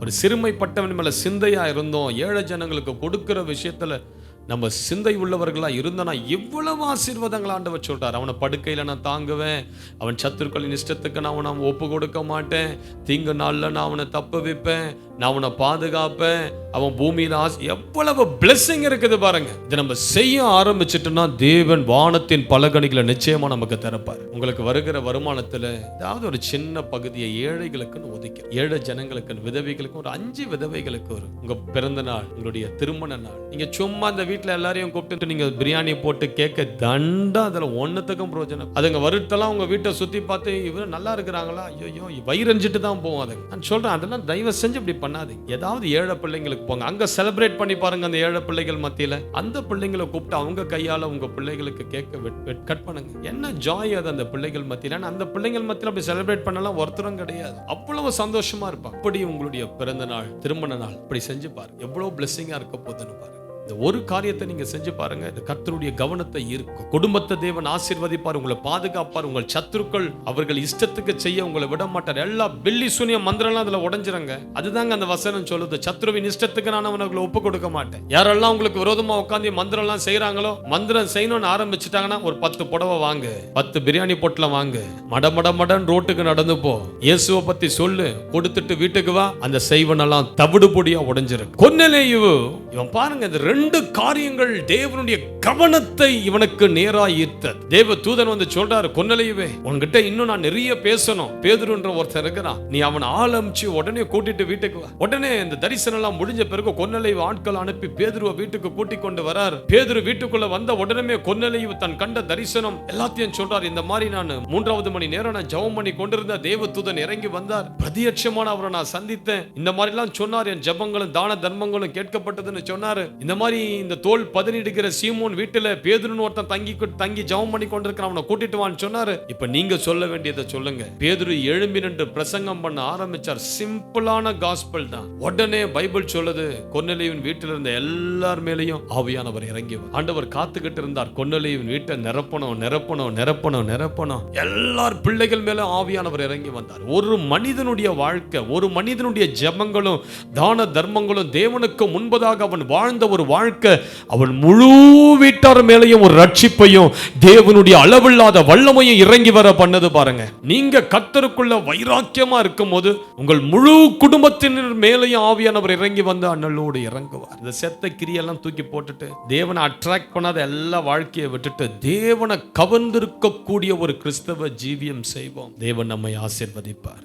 ஒரு சிறுமைப்பட்டவன் மேல சிந்தையா இருந்தோம், ஏழை ஜனங்களுக்கு கொடுக்கிற விஷயத்துல நம்ம சிந்தை உள்ளவர்களா இருந்தோம்னா எவ்வளவு ஆசீர்வாதங்கள் ஆண்டவர் சொல்றார். அவனை படுக்கையில நான் தாங்குவேன், அவன் சத்துருக்களின் இஷ்டத்துக்கு நான் அவனை ஒப்பு கொடுக்க மாட்டேன், தீங்கு நாள்ல நான் அவனை தப்பு வைப்பேன், நான் அவனை பாதுகாப்பேன், அவன் பூமியில எவ்வளவு பிளெஸிங் இருக்குது பாருங்க. இதை நம்ம செய்ய ஆரம்பிச்சிட்டோம்னா தேவன் வானத்தின் பலகணிகளை நிச்சயமா நமக்கு திறப்பார். உங்களுக்கு வருகிற வருமானத்துல ஏதாவது ஒரு சின்ன பகுதியை ஏழைகளுக்குன்னு ஒதுக்கி, ஏழை ஜனங்களுக்கு, விதவைகளுக்கு, ஒரு 5 விதவைகளுக்கு ஒரு உங்க பிறந்த நாள், உங்களுடைய திருமண நாள், நீங்க சும்மா அந்த வீட்டுல எல்லாரையும் கூப்பிட்டு நீங்க பிரியாணி போட்டு கேட்க தண்டா, அதுல ஒன்னத்துக்கும் பிரயோஜனம். அதுங்க வருட்டெல்லாம் உங்க வீட்டை சுத்தி பார்த்து இவரு நல்லா இருக்கிறாங்களா, ஐயோ வயிறஞ்சிட்டு தான் போவோம். அதை நான் சொல்றேன், அதெல்லாம் தயவு செஞ்சு இப்படி பண்ணாதீங்க. ஏதாவது ஏழை பிள்ளைங்களுக்கு போங்க, அங்க செலிப்ரேட் பண்ணி பாருங்க. அந்த ஏழை பிள்ளைகள் மத்தியில அந்த பிள்ளைங்களை கூப்பிட்டு அவங்க கையால உங்க பிள்ளைகளுக்கு கேட்க கட் பண்ணுங்க. என்ன ஜாய் அது அந்த பிள்ளைகள் மத்தியில. அந்த பிள்ளைகள் மத்தியில அப்படி செலிப்ரேட் பண்ணலாம் ஒருத்தரும் கிடையாது, அவ்வளவு சந்தோஷமா இருப்பாங்க. அப்படி உங்களுடைய பிறந்த நாள், திருமண நாள் இப்படி செஞ்சு பாருங்க, எவ்வளவு பிளெஸிங்கா இருக்க போதுன்னு பாருங்க. இந்த ஒரு காரியத்தை நீங்க செஞ்சு பாருங்க, இது கர்த்தருடைய கவனத்தை ஈர்க்கும். குடும்பத்தை தேவன் ஆசீர்வதிப்பார், உங்களை பாதுகாப்பார். உங்கள் சத்துருக்கள் அவர்கள் இஷ்டத்துக்கு செய்ய உங்களை விட மாட்டார். எல்லா பில்லி சூனிய மந்திரம்லாம் அதுல உடைஞ்சிருங்க. அதுதாங்க அந்த வசனம் சொல்லுது, சத்துருவின் இஷ்டத்துக்கு நான் அவங்களை ஒப்பு கொடுக்க மாட்டேன். யாரெல்லாம் உங்களுக்கு விரோதமா உட்காந்து மந்திரம் எல்லாம் செய்யறாங்களோ, மந்திரம் செய்யணும்னு ஆரம்பிச்சுட்டாங்கன்னா ஒரு 10 புடவை வாங்கு, 10 பிரியாணி பொட்டலம் வாங்கு, மடன் ரோட்டுக்கு நடந்து போ, இயேசுவை பத்தி சொல்லு, கொடுத்துட்டு வீட்டுக்கு வா, அந்த செய்வனெல்லாம் தவிடு பொடியா உடைஞ்சிருக்கு. கொர்நேலியு இவன் பாருங்க, இந்த 2 காரியங்கள் தேவனுடைய கவனத்தை இவனுக்கு நேராக ஈர்த்தது. தேவ தூதன் வந்து சொல்றாரு, கொர்நேலியுவே உன்கிட்ட இன்னும் நான் நிறைய பேசணும். பேதுருன்ற ஒருத்தர் இருக்கிறான், நீ அவன் ஆலமிச்சு உடனே கூட்டிட்டு வீட்டுக்கு வா. உடனே இந்த தரிசனம் எல்லாம் முடிஞ்ச பிறகு கொர்நேலியு ஆட்கள் அனுப்பி பேதுருவை வீட்டுக்கு கூட்டிக் கொண்டு வரார். பேதுரு வீட்டுக்குள்ள வந்த உடனே கொர்நேலியு தன் கண்ட தரிசனம் எல்லாத்தையும் சொல்றார். இந்த மாதிரி நான் 3வது மணி நேரம் நான் ஜெபம் பண்ணி கொண்டிருந்த தேவ தூதன் இறங்கி வந்தார், பிரத்யட்சமான அவரை நான் சந்தித்தேன், இந்த மாதிரி எல்லாம் சொன்னார், என் ஜெபங்களும் தான தர்மங்களும் கேட்கப்பட்டதுன்னு சொன்னாரு. இந்த மாதிரி இந்த தோல் பதனிடுகிற சீமோன் வீட்டுல பேதுருன்னு ஒருத்தன் தங்கி ஜெபம் பண்ணி கொண்டிருக்கிறான், அவனை கூட்டிட்டு வான்னு சொன்னாரு. இப்ப நீங்க சொல்ல வேண்டியதை சொல்லுங்க. பேதுரு எழும்பி நின்று பிரசங்கம் பண்ண ஆரம்பிச்சார். சிம்பிளான காஸ்பல் தான். உடனே பைபிள் சொல்லுது, கொர்நேலியுவின் வீட்டில் இருந்த எல்லார் மேலையும் ஆவியானவர் இறங்கி ஆண்டவர் காத்துக்கிட்டு இருந்தார். கொர்நேலியுவின் வீட்டை நிரப்பணும். எல்லார் பிள்ளைகள் மேல ஆவியானவர் இறங்கி வந்தார். ஒரு மனிதனுடைய வாழ்க்கை, ஒரு மனிதனுடைய ஜெபங்களும் தான தர்மங்களும் தேவனுக்கு முன்பதாக அவன் வாழ்ந்த ஒரு வாழ்க்கை, அவன் முழு வீட்டார் மேலையும் ஒரு ரட்சிப்பையும் தேவனுடைய அளவில்லாத வல்லமையும் இறங்கி வர பண்ணது பாருங்க. நீங்க கர்த்தருக்குள்ள வைராக்கியமா இருக்கும் போது உங்கள் முழு குடும்பத்தினர் மேலையும் ஆவியானவர் இறங்கி வந்து அண்ணலோடு இறங்குவார். இந்த செத்த கிரியெல்லாம் தூக்கி போட்டுட்டு தேவனை அட்ராக்ட் பண்ணாத எல்லா வாழ்க்கையை விட்டுட்டு தேவனை கவர்ந்திருக்க கூடிய ஒரு கிறிஸ்தவ ஜீவியம் செய்வோம். தேவன் நம்மை ஆசீர்வதிப்பார்.